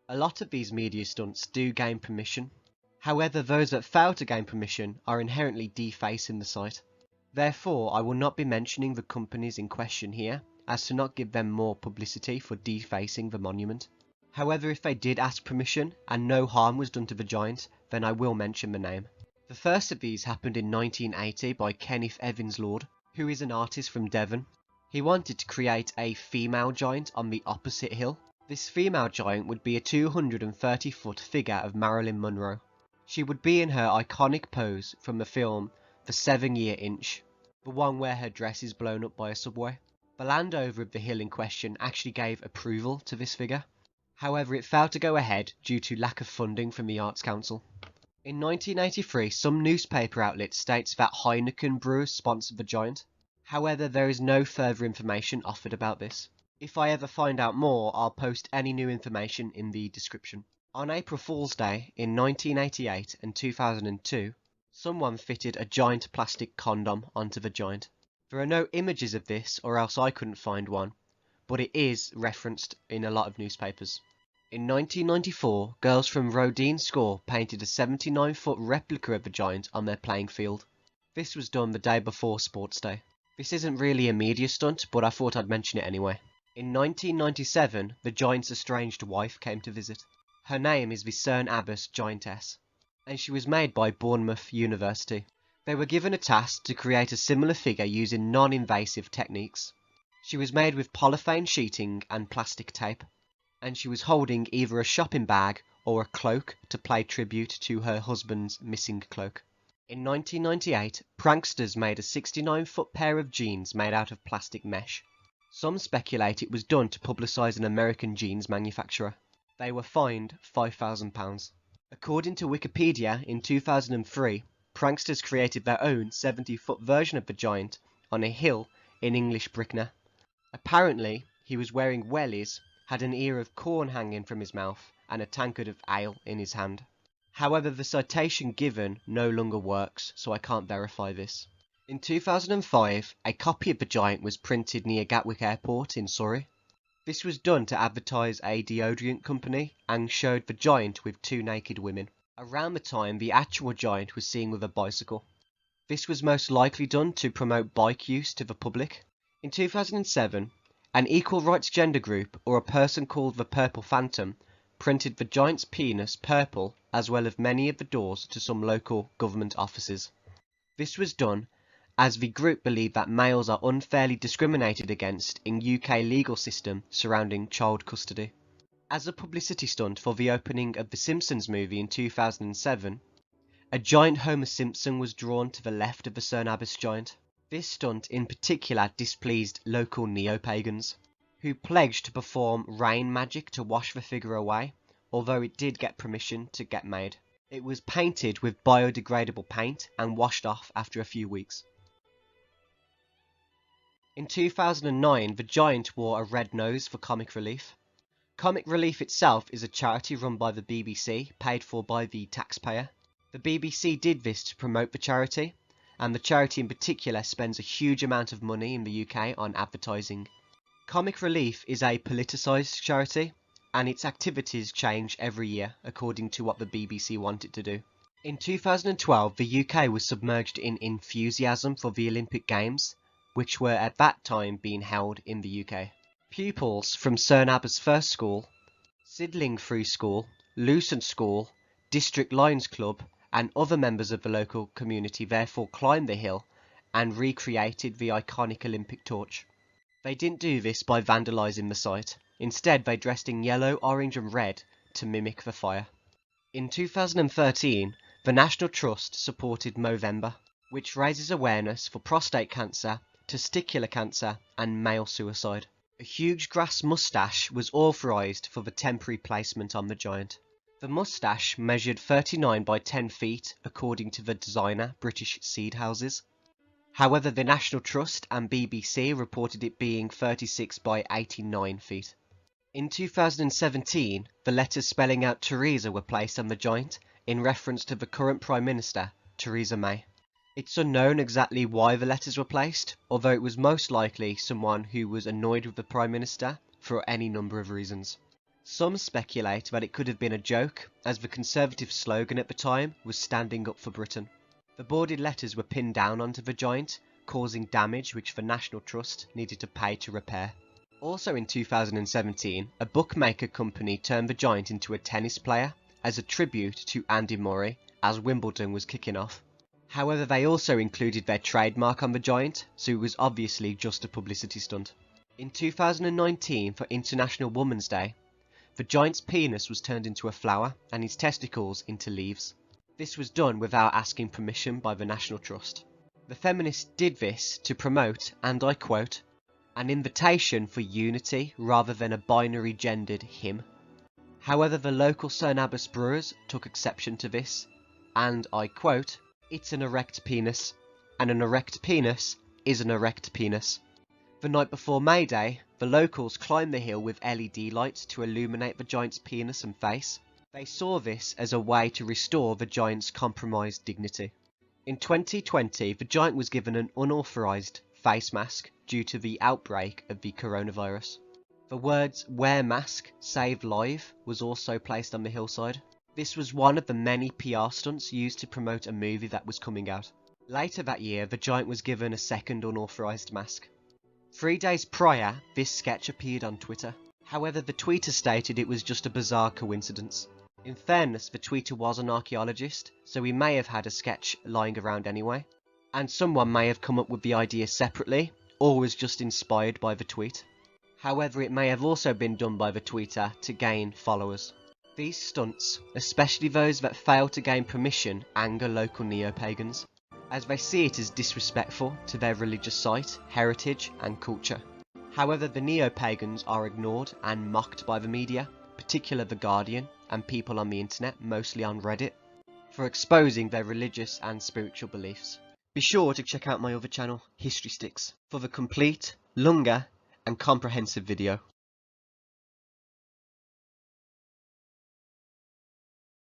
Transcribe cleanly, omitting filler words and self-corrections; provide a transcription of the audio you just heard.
A lot of these media stunts do gain permission. However, those that fail to gain permission are inherently defacing the site. Therefore, I will not be mentioning the companies in question here, as to not give them more publicity for defacing the monument. However, if they did ask permission and no harm was done to the giant, then I will mention the name. The first of these happened in 1980 by Kenneth Evans Lord, who is an artist from Devon. He wanted to create a female giant on the opposite hill. This female giant would be a 230-foot figure of Marilyn Monroe. She would be in her iconic pose from the film The 7-Year Itch, the one where her dress is blown up by a subway. The landowner of the hill in question actually gave approval to this figure. However, it failed to go ahead due to lack of funding from the Arts Council. In 1983, some newspaper outlet states that Heineken brewers sponsored the giant. However, there is no further information offered about this. If I ever find out more, I'll post any new information in the description. On April Fool's Day in 1988 and 2002, someone fitted a giant plastic condom onto the giant. There are no images of this, or else I couldn't find one, but it is referenced in a lot of newspapers. In 1994, girls from Rodine School painted a 79-foot replica of the giant on their playing field. This was done the day before Sports Day. This isn't really a media stunt, but I thought I'd mention it anyway. In 1997, the giant's estranged wife came to visit. Her name is the Cerne Abbas giantess, and she was made by Bournemouth University. They were given a task to create a similar figure using non-invasive techniques. She was made with polythene sheeting and plastic tape, and she was holding either a shopping bag or a cloak to pay tribute to her husband's missing cloak. In 1998, pranksters made a 69-foot pair of jeans made out of plastic mesh. Some speculate it was done to publicise an American jeans manufacturer. They were fined £5,000. According to Wikipedia, in 2003, pranksters created their own 70-foot version of the giant on a hill in English Brickner. Apparently, he was wearing wellies, had an ear of corn hanging from his mouth, and a tankard of ale in his hand. However, the citation given no longer works, so I can't verify this. In 2005, a copy of the giant was printed near Gatwick Airport in Surrey. This was done to advertise a deodorant company and showed the giant with two naked women. Around the time, the actual giant was seen with a bicycle. This was most likely done to promote bike use to the public. In 2007, an equal rights gender group, or a person called the Purple Phantom, printed the giant's penis purple as well as many of the doors to some local government offices. This was done as the group believed that males are unfairly discriminated against in UK legal system surrounding child custody. As a publicity stunt for the opening of the Simpsons movie in 2007, a giant Homer Simpson was drawn to the left of the Cerne Abbas giant. This stunt in particular displeased local neo-pagans, who pledged to perform rain magic to wash the figure away, although it did get permission to get made. It was painted with biodegradable paint and washed off after a few weeks. In 2009, the giant wore a red nose for comic relief. Comic Relief itself is a charity run by the BBC, paid for by the taxpayer. The BBC did this to promote the charity, and the charity in particular spends a huge amount of money in the UK on advertising. Comic Relief is a politicised charity, and its activities change every year according to what the BBC want it to do. In 2012, the UK was submerged in enthusiasm for the Olympic Games, which were at that time being held in the UK. Pupils from Cerne Abbas First School, Sidlingfree School, Lucent School, District Lions Club, and other members of the local community therefore climbed the hill and recreated the iconic Olympic torch. They didn't do this by vandalising the site. Instead, they dressed in yellow, orange and red to mimic the fire. In 2013, the National Trust supported Movember, which raises awareness for prostate cancer, testicular cancer and male suicide. A huge grass moustache was authorised for the temporary placement on the giant. The moustache measured 39 by 10 feet according to the designer British Seed Houses. However, the National Trust and BBC reported it being 36 by 89 feet. In 2017, the letters spelling out Theresa were placed on the giant in reference to the current Prime Minister, Theresa May. It's unknown exactly why the letters were placed, although it was most likely someone who was annoyed with the Prime Minister for any number of reasons. Some speculate that it could have been a joke, as the Conservative slogan at the time was "Standing Up for Britain." The boarded letters were pinned down onto the joint, causing damage which the National Trust needed to pay to repair. Also in 2017, a bookmaker company turned the joint into a tennis player as a tribute to Andy Murray as Wimbledon was kicking off. However, they also included their trademark on the joint, so it was obviously just a publicity stunt. In 2019, for International Women's Day, the joint's penis was turned into a flower and his testicles into leaves. This was done without asking permission by the National Trust. The feminists did this to promote, and I quote, "an invitation for unity rather than a binary gendered him." However, the local Cerne Abbas brewers took exception to this, and I quote, "It's an erect penis, and an erect penis is an erect penis." The night before May Day, the locals climbed the hill with LED lights to illuminate the giant's penis and face. They saw this as a way to restore the giant's compromised dignity. In 2020, the giant was given an unauthorized face mask due to the outbreak of the coronavirus. The words "Wear mask, save life" was also placed on the hillside. This was one of the many PR stunts used to promote a movie that was coming out. Later that year, the giant was given a second unauthorized mask. 3 days prior, this sketch appeared on Twitter. However, the tweeter stated it was just a bizarre coincidence. In fairness, the tweeter was an archaeologist, so he may have had a sketch lying around anyway, and someone may have come up with the idea separately, or was just inspired by the tweet. However, it may have also been done by the tweeter to gain followers. These stunts, especially those that fail to gain permission, anger local neo-pagans, as they see it as disrespectful to their religious site, heritage and culture. However, the neo-pagans are ignored and mocked by the media, particularly The Guardian, and people on the internet, mostly on Reddit, for exposing their religious and spiritual beliefs. Be sure to check out my other channel, History Sticks, for the complete, longer and comprehensive video.